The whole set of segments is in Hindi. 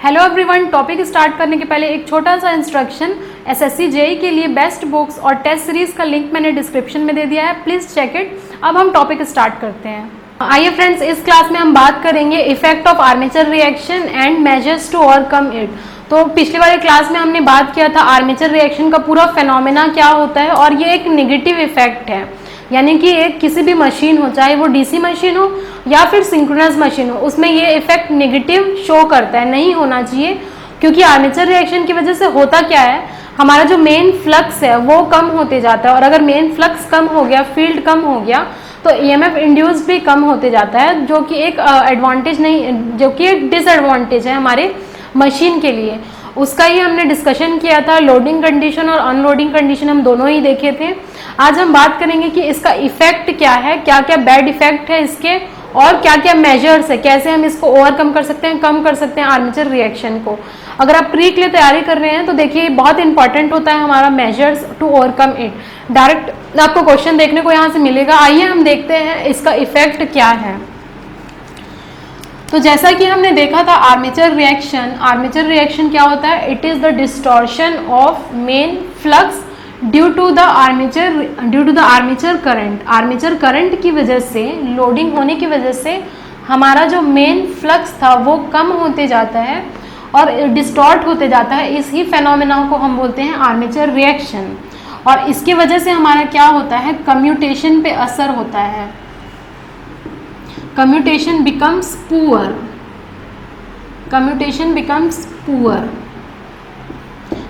हेलो एवरीवन, टॉपिक स्टार्ट करने के पहले एक छोटा सा इंस्ट्रक्शन। एसएससी जेई के लिए बेस्ट बुक्स और टेस्ट सीरीज का लिंक मैंने डिस्क्रिप्शन में दे दिया है, प्लीज़ चेक इट। अब हम टॉपिक स्टार्ट करते हैं। आइए फ्रेंड्स, इस क्लास में हम बात करेंगे effect of armature reaction and measures to overcome it. तो पिछले वाले क्लास में हमने बात किया था आर्मेचर रिएक्शन का पूरा फेनोमेना क्या होता है, और ये एक नेगेटिव इफेक्ट है। यानी कि एक किसी भी मशीन हो, चाहे वो डीसी मशीन हो या फिर सिंक्रोनस मशीन हो, उसमें ये इफेक्ट नेगेटिव शो करता है, नहीं होना चाहिए। क्योंकि आर्मेचर रिएक्शन की वजह से होता क्या है, हमारा जो मेन फ्लक्स है वो कम होते जाता है, और अगर मेन फ्लक्स कम हो गया, फील्ड कम हो गया, तो ईएमएफ इंड्यूस्ड भी कम होते जाता है, जो कि एक एडवांटेज नहीं, जो कि एक डिसएडवांटेज है हमारे मशीन के लिए। उसका ही हमने डिस्कशन किया था। लोडिंग कंडीशन और अनलोडिंग कंडीशन हम दोनों ही देखे थे। आज हम बात करेंगे कि इसका इफेक्ट क्या है, क्या क्या बैड इफेक्ट है इसके, और क्या क्या मेजर्स है, कैसे हम इसको ओवरकम कर सकते हैं, कम कर सकते हैं आर्मेचर रिएक्शन को। अगर आप प्री के लिए तैयारी कर रहे हैं तो देखिए बहुत इंपॉर्टेंट होता है हमारा measures to overcome it. Direct आपको क्वेश्चन देखने को यहाँ से मिलेगा। आइए हम देखते हैं इसका इफेक्ट क्या है। तो जैसा कि हमने देखा था आर्मेचर रिएक्शन क्या होता है, it is the distortion of main flux due to the armature current. Armature current की वजह से, लोडिंग होने की वजह से हमारा जो मेन फ्लक्स था वो कम होते जाता है और डिस्टॉर्ट होते जाता है। इसी फेनोमेना को हम बोलते हैं आर्मेचर रिएक्शन। और इसकी वजह से हमारा क्या होता है, कम्यूटेशन पे असर होता है। Commutation becomes poor.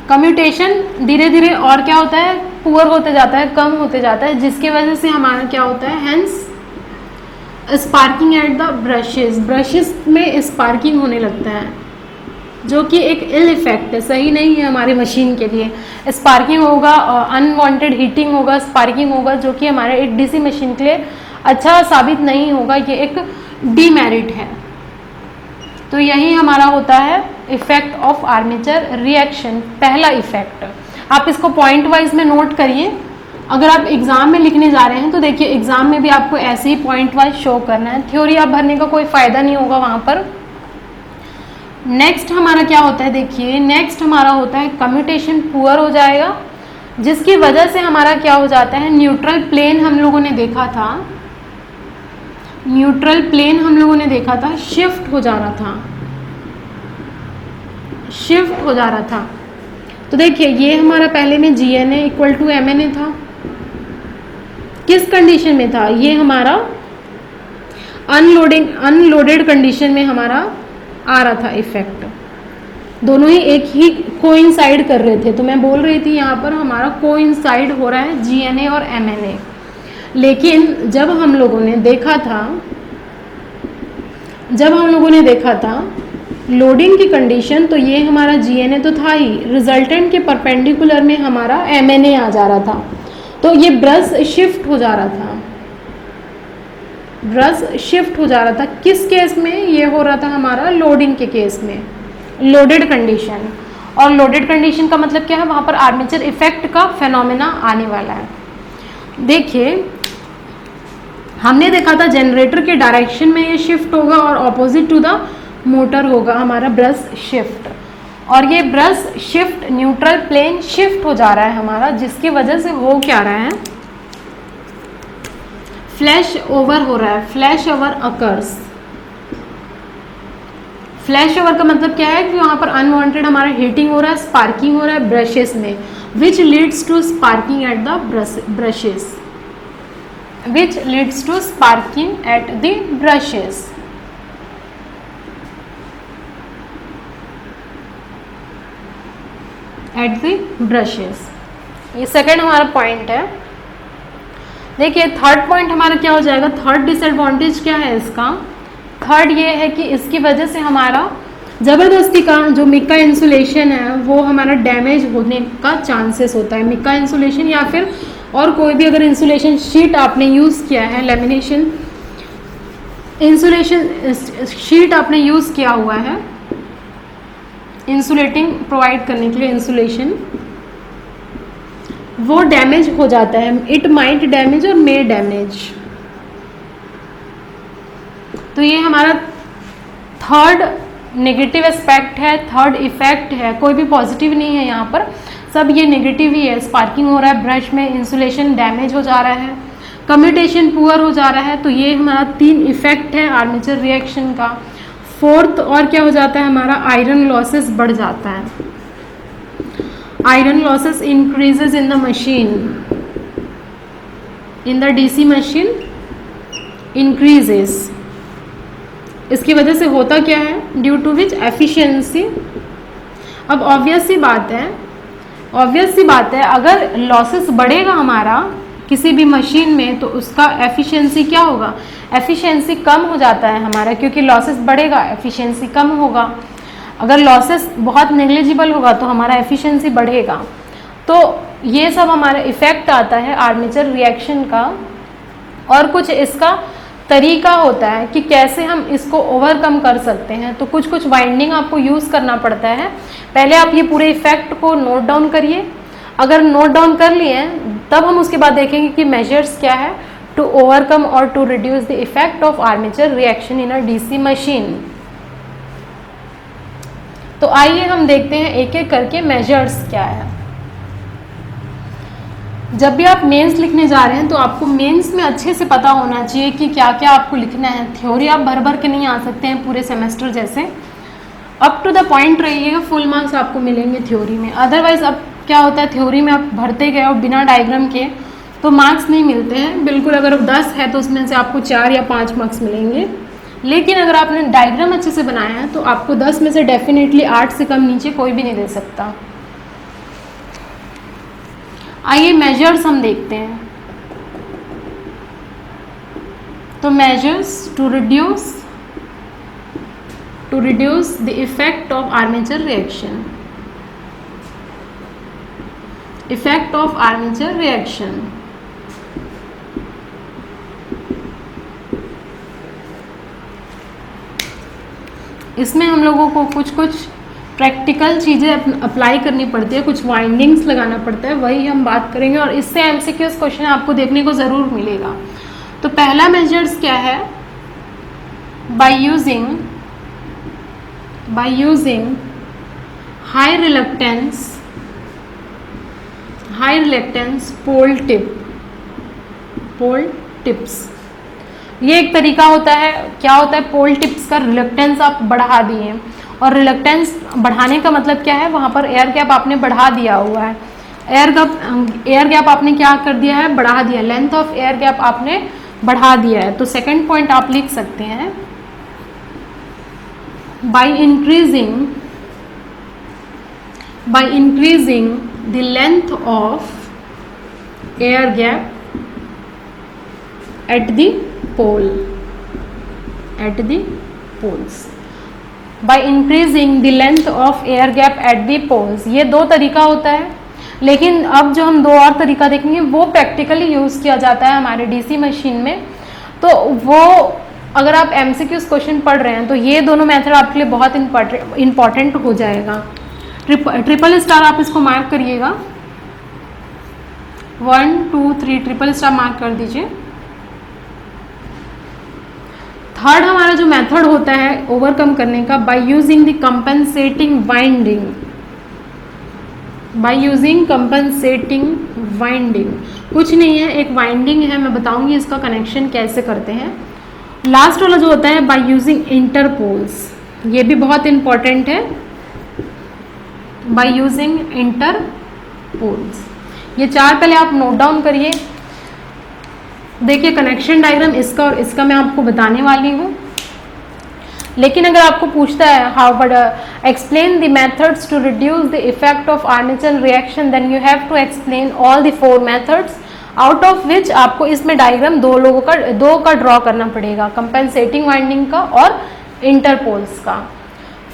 कम्यूटेशन धीरे धीरे और क्या होता है, पुअर होते जाता है, कम होते जाता है, जिसकी वजह से हमारा क्या होता है, hence sparking at the brushes में स्पार्किंग होने लगता है, जो कि एक इल इफेक्ट है, सही नहीं है हमारे मशीन के लिए। स्पार्किंग होगा, अनवांटेड हीटिंग होगा, स्पार्किंग होगा, जो कि हमारे एक डीसी मशीन के लिए अच्छा साबित नहीं होगा, ये एक डीमेरिट है। तो यही हमारा होता है इफेक्ट ऑफ आर्मेचर रिएक्शन, पहला इफेक्ट। आप इसको पॉइंट वाइज में नोट करिए। अगर आप एग्जाम में लिखने जा रहे हैं तो देखिए एग्जाम में भी आपको ऐसे ही पॉइंट वाइज शो करना है, थ्योरी आप भरने का कोई फायदा नहीं होगा वहां पर। नेक्स्ट हमारा क्या होता है, देखिए नेक्स्ट हमारा होता है कम्यूटेशन पुअर हो जाएगा, जिसकी वजह से हमारा क्या हो जाता है, न्यूट्रल प्लेन हम लोगों ने देखा था, शिफ्ट हो जा रहा था। तो देखिए ये हमारा पहले में GNA इक्वल टू MNA था। किस कंडीशन में था, ये हमारा अनलोडेड कंडीशन में हमारा आ रहा था इफेक्ट। दोनों ही एक ही कोइंसाइड कर रहे थे, तो मैं बोल रही थी यहाँ पर हमारा कोइंसाइड हो रहा है GNA और MNA। लेकिन जब हम लोगों ने देखा था लोडिंग की कंडीशन, तो ये हमारा GNA तो था ही, रिजल्टेंट के परपेंडिकुलर में हमारा MNA आ जा रहा था। तो ये ब्रश शिफ्ट हो जा रहा था। किस केस में ये हो रहा था, हमारा लोडिंग के केस में, लोडेड कंडीशन। और लोडेड कंडीशन का मतलब क्या है, वहाँ पर आर्मेचर इफेक्ट का फेनोमेना आने वाला है। देखिए हमने देखा था जनरेटर के डायरेक्शन में ये शिफ्ट होगा और ऑपोजिट टू द मोटर होगा हमारा ब्रश शिफ्ट। और ये brush shift neutral plane shift हो जा रहा है हमारा, जिसकी वजह से हो क्या रहा है, फ्लैश ओवर हो रहा है, flash over occurs. Flash over का मतलब क्या है कि वहाँ पर अनवांटेड हमारा हीटिंग हो रहा है, स्पार्किंग हो रहा है ब्रशेस में, which leads to sparking at the brushes. ये सेकेंड हमारा पॉइंट है। देखिए थर्ड पॉइंट हमारा क्या हो जाएगा, थर्ड डिसएडवांटेज क्या है इसका, थर्ड ये है कि इसकी वजह से हमारा ज़बरदस्ती का जो मिका इंसुलेशन है वो हमारा डैमेज होने का चांसेस होता है। मिका इंसुलेशन या फिर और कोई भी अगर इंसुलेशन शीट आपने यूज़ किया है, लेमिनेशन इंसुलेशन शीट आपने यूज़ किया हुआ है इंसुलेटिंग प्रोवाइड करने के लिए इंसुलेशन, वो डैमेज हो जाता है। इट माइट डैमेज और मे डैमेज। तो ये हमारा थर्ड नेगेटिव एस्पेक्ट है, थर्ड इफेक्ट है, कोई भी पॉजिटिव नहीं है यहाँ पर, सब ये नेगेटिव ही है। स्पार्किंग हो रहा है ब्रश में, इंसुलेशन डैमेज हो जा रहा है, कम्यूटेशन पुअर हो जा रहा है। तो ये हमारा 3 इफेक्ट है आर्मेचर रिएक्शन का। फोर्थ और क्या हो जाता है हमारा, आयरन लॉसेस बढ़ जाता है। Iron losses increases in the machine, in the DC machine increases. इसकी वजह से होता क्या है, ड्यू टू विच एफिशिएंसी। अब ऑब्वियस सी बात है अगर लॉसेस बढ़ेगा हमारा किसी भी मशीन में तो उसका एफिशिएंसी क्या होगा, एफिशिएंसी कम हो जाता है हमारा, क्योंकि लॉसेस बढ़ेगा एफिशिएंसी कम होगा। अगर लॉसेस बहुत नेग्लिजिबल होगा तो हमारा एफिशिएंसी बढ़ेगा। तो ये सब हमारा इफेक्ट आता है आर्मेचर रिएक्शन का। और कुछ इसका तरीका होता है कि कैसे हम इसको ओवरकम कर सकते हैं। तो कुछ वाइंडिंग आपको यूज़ करना पड़ता है। पहले आप ये पूरे इफेक्ट को नोट डाउन करिए। अगर नोट डाउन कर लिए तब हम उसके बाद देखेंगे कि मेजर्स क्या है टू ओवरकम और to reduce the effect of armature reaction in a DC machine. तो आइए हम देखते हैं एक एक करके मेजर्स क्या है। जब भी आप मेंस लिखने जा रहे हैं तो आपको मेंस में अच्छे से पता होना चाहिए कि क्या क्या आपको लिखना है। थ्योरी आप भर भर के नहीं आ सकते हैं पूरे सेमेस्टर जैसे। अप टू द पॉइंट रहिएगा, फुल मार्क्स आपको मिलेंगे थ्योरी में। अदरवाइज अब क्या होता है, थ्योरी में आप भरते गए और बिना डायग्राम के तो मार्क्स नहीं मिलते हैं बिल्कुल। अगर 10 है तो उसमें से आपको 4 या 5 मार्क्स मिलेंगे। लेकिन अगर आपने डायग्राम अच्छे से बनाया है तो आपको 10 में से डेफिनेटली 8 से कम नीचे कोई भी नहीं दे सकता। आइए मेजर्स हम देखते हैं। तो measures to reduce the effect of armature reaction, effect of armature reaction. इसमें हम लोगों को कुछ प्रैक्टिकल चीज़ें अप्लाई करनी पड़ती है, कुछ वाइंडिंग्स लगाना पड़ता है, वही हम बात करेंगे। और इससे एमसीक्यूज क्वेश्चन आपको देखने को ज़रूर मिलेगा। तो पहला मेजर्स क्या है, by using high reluctance pole tips. ये एक तरीका होता है। क्या होता है, पोल टिप्स का रिलक्टेंस आप बढ़ा दिए। और रिलक्टेंस बढ़ाने का मतलब क्या है, वहाँ पर एयर गैप आपने बढ़ा दिया हुआ है। एयर गैप आपने क्या कर दिया है, बढ़ा दिया। लेंथ ऑफ एयर गैप आपने बढ़ा दिया है। तो सेकंड पॉइंट आप लिख सकते हैं, by increasing the length of air gap at the poles, by increasing the length of air gap at the poles। ये 2 तरीका होता है। लेकिन अब जो हम 2 और तरीका देखेंगे वो प्रैक्टिकली यूज़ किया जाता है हमारे डीसी मशीन में। तो वो अगर आप एमसीक्यूज क्वेश्चन पढ़ रहे हैं तो ये दोनों मेथड आपके लिए बहुत इंपॉर्टेंट हो जाएगा। ट्रिपल स्टार आप इसको मार्क करिएगा, 1 2 3 ट्रिपल स्टार मार्क कर दीजिए। थर्ड हमारा जो मेथड होता है ओवरकम करने का, by using the compensating winding. कुछ नहीं है, एक वाइंडिंग है, मैं बताऊंगी इसका कनेक्शन कैसे करते हैं। लास्ट वाला जो होता है बाय यूजिंग इंटरपोल्स, ये भी बहुत इंपॉर्टेंट है। बाय यूजिंग इंटरपोल्स, ये 4 पहले आप नोट डाउन करिए। देखिए कनेक्शन डायग्राम इसका और इसका मैं आपको बताने वाली हूँ। लेकिन अगर आपको पूछता है how but explain the methods to reduce the effect of armature reaction, then you have to explain all the 4 methods, out of which आपको इसमें डायग्राम 2 का ड्रॉ करना पड़ेगा, कंपेंसेटिंग वाइंडिंग का और इंटरपोल्स का।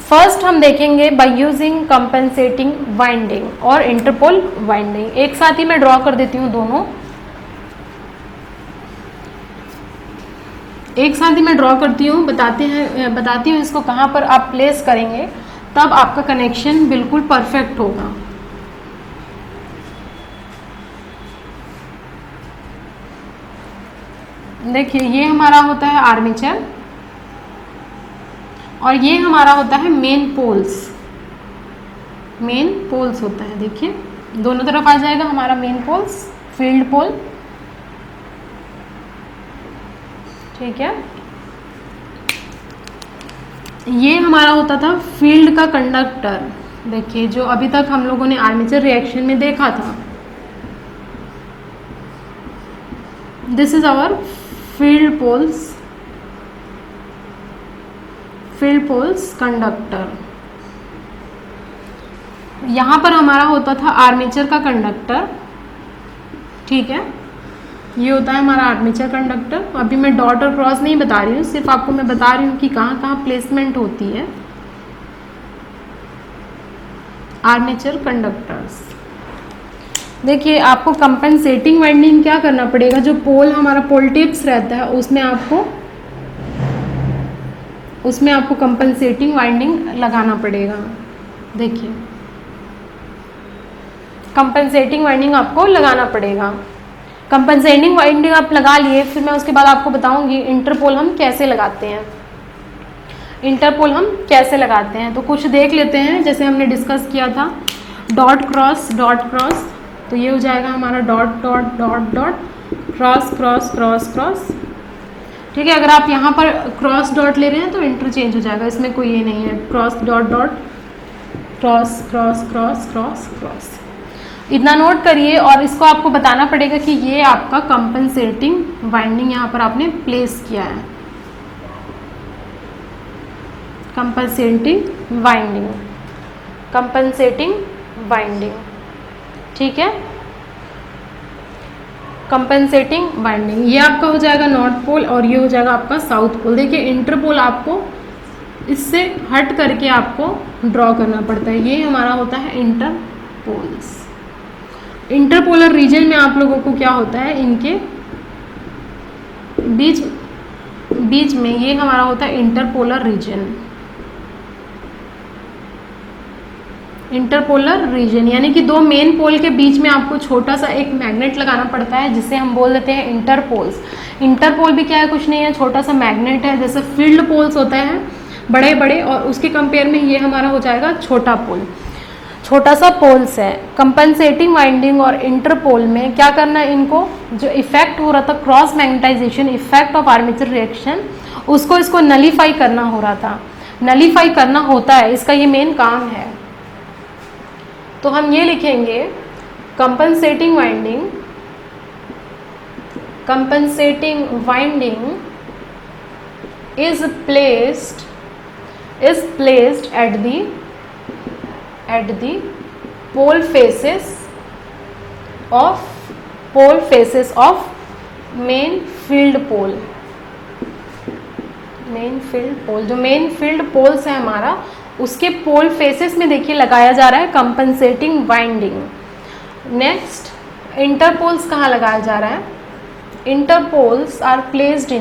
फर्स्ट हम देखेंगे बाय यूजिंग कंपेंसेटिंग वाइंडिंग और इंटरपोल वाइंडिंग। एक साथ ही मैं ड्रॉ कर देती हूँ दोनों, एक साथ ही मैं ड्रॉ करती हूँ, बताती हूँ इसको कहाँ पर आप प्लेस करेंगे तब आपका कनेक्शन बिल्कुल परफेक्ट होगा। देखिए ये हमारा होता है आर्मेचर, और ये हमारा होता है मेन पोल्स। मेन पोल्स होता है, देखिए दोनों तरफ आ जाएगा हमारा मेन पोल्स, फील्ड पोल, ठीक है। ये हमारा होता था फील्ड का कंडक्टर। देखिए जो अभी तक हम लोगों ने आर्मेचर रिएक्शन में देखा था, this is our field poles conductor. यहाँ पर हमारा होता था आर्मेचर का कंडक्टर, ठीक है। ये होता है हमारा आर्मेचर कंडक्टर। अभी मैं डॉट और क्रॉस नहीं बता रही हूँ, सिर्फ आपको मैं बता रही हूँ कि कहाँ कहाँ प्लेसमेंट होती है आर्मेचर कंडक्टर्स। देखिए आपको कंपनसेटिंग वाइंडिंग क्या करना पड़ेगा, जो पोल हमारा पोल टिप्स रहता है उसमें आपको कंपनसेटिंग वाइंडिंग लगाना पड़ेगा। देखिए कंपनसेटिंग वाइंडिंग आपको लगाना पड़ेगा। कंपनसेटिंग वाइंडिंग आप लगा लिए, फिर मैं उसके बाद आपको बताऊंगी इंटरपोल हम कैसे लगाते हैं। तो कुछ देख लेते हैं, जैसे हमने डिस्कस किया था डॉट क्रॉस, तो ये हो जाएगा हमारा dot dot dot dot, cross cross cross cross, ठीक है। अगर आप यहाँ पर क्रॉस डॉट ले रहे हैं तो इंटरचेंज हो जाएगा, इसमें कोई ये नहीं है। Cross dot dot, cross cross cross cross cross, इतना नोट करिए। और इसको आपको बताना पड़ेगा कि ये आपका कंपनसेटिंग वाइंडिंग यहाँ पर आपने प्लेस किया है, कंपनसेटिंग वाइंडिंग, ठीक है। कंपनसेटिंग वाइंडिंग ये आपका हो जाएगा नॉर्थ पोल और ये हो जाएगा आपका साउथ पोल। देखिए इंटरपोल आपको इससे हट करके आपको ड्रॉ करना पड़ता है, ये हमारा होता है इंटरपोल्स। इंटरपोलर रीजन में आप लोगों को क्या होता है, इनके बीच में ये हमारा होता है इंटरपोलर रीजन, यानी कि दो मेन पोल के बीच में आपको छोटा सा एक मैग्नेट लगाना पड़ता है, जिसे हम बोल देते हैं इंटरपोल्स। इंटरपोल भी क्या है, कुछ नहीं है, छोटा सा मैग्नेट है। जैसे फील्ड पोल्स होते हैं बड़े बड़े, और उसके कंपेयर में ये हमारा हो जाएगा छोटा सा पोल्स है। कंपनसेटिंग वाइंडिंग और इंटरपोल में क्या करना है, इनको जो इफेक्ट हो रहा था cross magnetization effect of armature reaction, इसको नलीफाई करना हो रहा था, नलीफाई करना होता है, इसका ये मेन काम है। तो हम ये लिखेंगे compensating winding is placed at the pole faces of main field pole। जो मेन फील्ड पोल्स है हमारा, उसके पोल फेसेस में देखिए लगाया जा रहा है कंपनसेटिंग वाइंडिंग। नेक्स्ट इंटरपोल्स कहाँ लगाया जा रहा है, interpoles are placed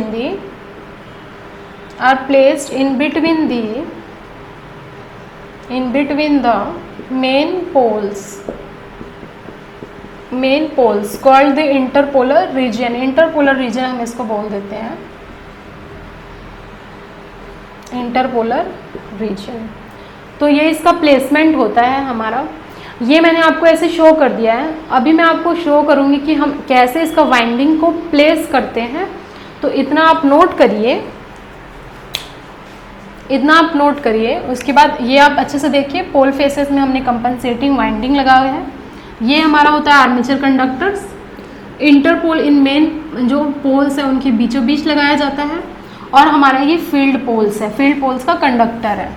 in between the main poles called the interpolar region हम इसको बोल देते हैं इंटरपोलर रीजन। तो ये इसका प्लेसमेंट होता है हमारा। ये मैंने आपको ऐसे शो कर दिया है, अभी मैं आपको शो करूँगी कि हम कैसे इसका वाइंडिंग को प्लेस करते हैं। तो इतना आप नोट करिए, उसके बाद ये आप अच्छे से देखिए, पोल फेसेस में हमने कंपनसेटिंग वाइंडिंग लगाए हैं। ये हमारा होता है आर्मेचर कंडक्टर्स। इंटरपोल इन मेन जो पोल्स है उनके बीचों बीच लगाया जाता है, और हमारा ये फील्ड पोल्स है, फील्ड पोल्स का कंडक्टर है।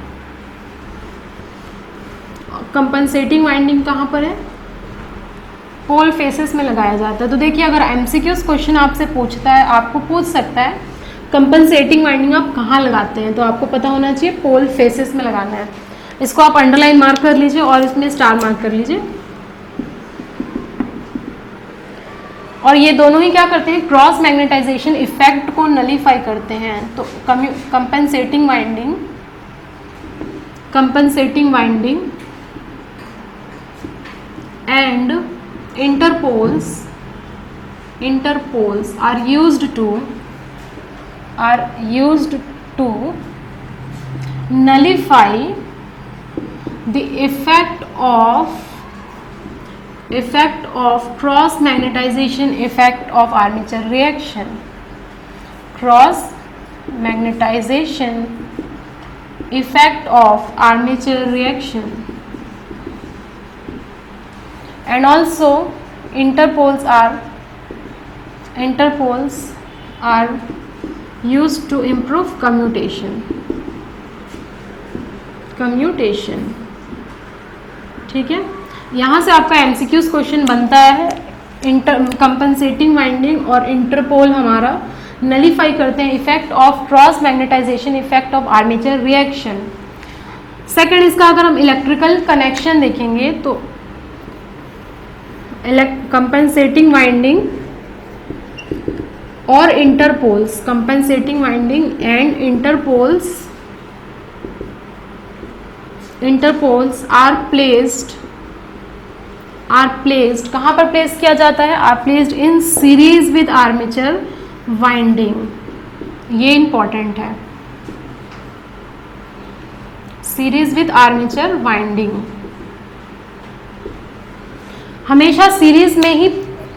कंपनसेटिंग वाइंडिंग कहाँ पर है, पोल फेसेस में लगाया जाता है। तो देखिए अगर एमसीक्यूज क्वेश्चन आपसे पूछता है, आपको पूछ सकता है कंपनसेटिंग वाइंडिंग आप कहाँ लगाते हैं, तो आपको पता होना चाहिए पोल फेसेस में लगाना है। इसको आप अंडरलाइन मार्क कर लीजिए और इसमें स्टार मार्क कर लीजिए। और ये दोनों ही क्या करते हैं, क्रॉस मैग्नेटाइजेशन इफेक्ट को नलीफाई करते हैं। तो compensating winding and interpoles are used to nullify the effect of cross magnetization effect of armature reaction, cross magnetization effect of armature reaction, and also interpoles are used to improve commutation, ठीक है। यहाँ से आपका MCQs क्वेश्चन बनता है, कंपनसेटिंग वाइंडिंग और इंटरपोल हमारा नलीफाई करते हैं effect of cross magnetization effect of armature reaction. Second, इसका अगर हम इलेक्ट्रिकल कनेक्शन देखेंगे तो कंपनसेटिंग वाइंडिंग और interpoles, compensating winding and interpoles are placed कहाँ पर प्लेस किया जाता है? Are placed in series with armature winding. ये इंपॉर्टेंट है, सीरीज विद आर्मेचर वाइंडिंग हमेशा सीरीज में ही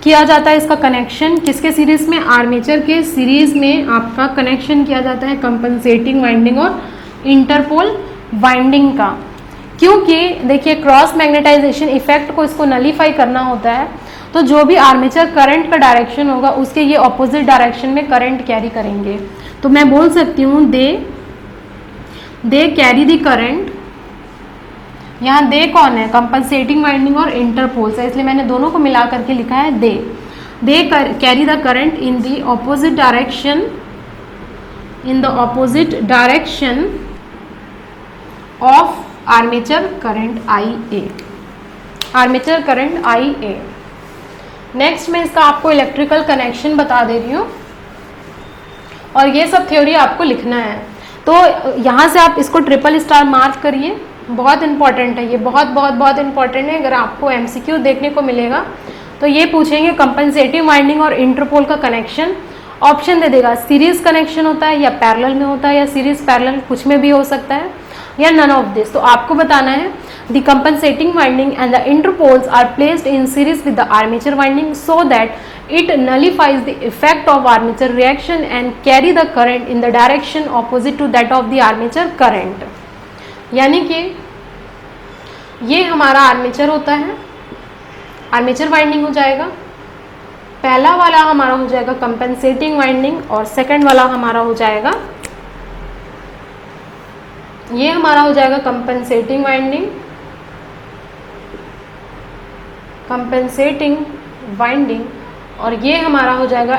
किया जाता है। इसका कनेक्शन किसके सीरीज में? आर्मेचर के सीरीज में आपका कनेक्शन किया जाता है कंपनसेटिंग वाइंडिंग और इंटरपोल वाइंडिंग का, क्योंकि देखिए क्रॉस मैग्नेटाइजेशन इफेक्ट को इसको नलीफाई करना होता है, तो जो भी आर्मेचर करंट का डायरेक्शन होगा उसके ये ऑपोजिट डायरेक्शन में करंट कैरी करेंगे। तो मैं बोल सकती हूँ दे कैरी द करंट। यहाँ दे कौन है? कंपनसेटिंग वाइंडिंग और इंटरपोल्स है, इसलिए मैंने दोनों को मिला करके लिखा है they carry the current in the opposite direction of armature current IA। Next मैं इसका आपको इलेक्ट्रिकल कनेक्शन बता दे रही हूँ और ये सब थ्योरी आपको लिखना है। तो यहाँ से आप इसको ट्रिपल स्टार मार्क करिए, बहुत इंपॉर्टेंट है ये, बहुत इंपॉर्टेंट है। अगर आपको MCQ देखने को मिलेगा तो ये पूछेंगे कंपनसेटिंग वाइंडिंग और इंटरपोल का कनेक्शन, ऑप्शन दे देगा सीरीज कनेक्शन होता है या पैरेलल में होता है या सीरीज पैरेलल कुछ में भी हो सकता है या नन ऑफ दिस। तो आपको बताना है the compensating winding and the interpoles are placed in series with the armature winding so that it nullifies the effect of armature reaction and carry the current in the direction opposite to that of the armature current। यानी कि ये हमारा आर्मेचर होता है, आर्मेचर वाइंडिंग हो जाएगा, पहला वाला हमारा हो जाएगा कंपनसेटिंग वाइंडिंग और सेकंड वाला हमारा हो जाएगा, ये हमारा हो जाएगा कंपनसेटिंग वाइंडिंग और ये हमारा हो जाएगा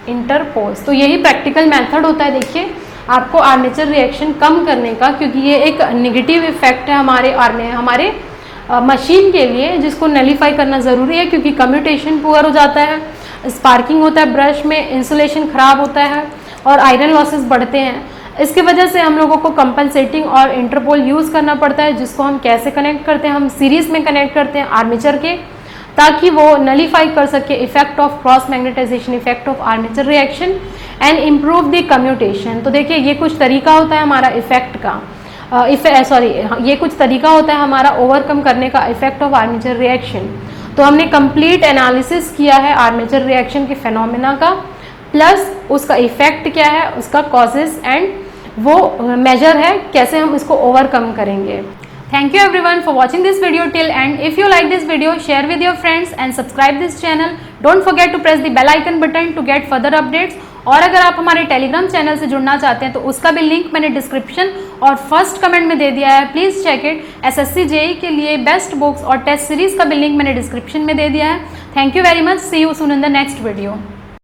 इंटरपोल्स। तो यही प्रैक्टिकल मेथड होता है। देखिए आपको आर्मेचर रिएक्शन कम करने का, क्योंकि ये एक नेगेटिव इफेक्ट है हमारे मशीन के लिए, जिसको नलीफाई करना ज़रूरी है, क्योंकि कम्यूटेशन पुअर हो जाता है, स्पार्किंग होता है ब्रश में, इंसुलेशन ख़राब होता है और आयरन लॉसेस बढ़ते हैं। इसकी वजह से हम लोगों को कंपनसेटिंग और इंटरपोल यूज़ करना पड़ता है, जिसको हम कैसे कनेक्ट करते हैं? हम सीरीज़ में कनेक्ट करते हैं आर्मेचर के, ताकि वो नलीफाई कर सके effect of cross magnetization effect of armature reaction and improve the commutation. तो देखिए ये कुछ तरीका होता है हमारा इफेक्ट का, ये कुछ तरीका होता है हमारा ओवरकम करने का इफेक्ट ऑफ आर्मेचर रिएक्शन। तो हमने कंप्लीट एनालिसिस किया है आर्मेचर रिएक्शन के फेनोमेना का, प्लस उसका इफेक्ट क्या है, उसका कॉजेस एंड वो मेजर है कैसे हम इसको ओवरकम करेंगे। Thank you everyone for watching this video till end. If you like this video, share with your friends and subscribe this channel. Don't forget to press the bell icon button to get further updates. और अगर आप हमारे टेलीग्राम चैनल से जुड़ना चाहते हैं तो उसका भी लिंक मैंने डिस्क्रिप्शन और फर्स्ट कमेंट में दे दिया है, please check it. SSC JEE के लिए बेस्ट बुक्स और टेस्ट सीरीज का भी लिंक मैंने डिस्क्रिप्शन में दे दिया है। Thank you very much, see you soon in the next video.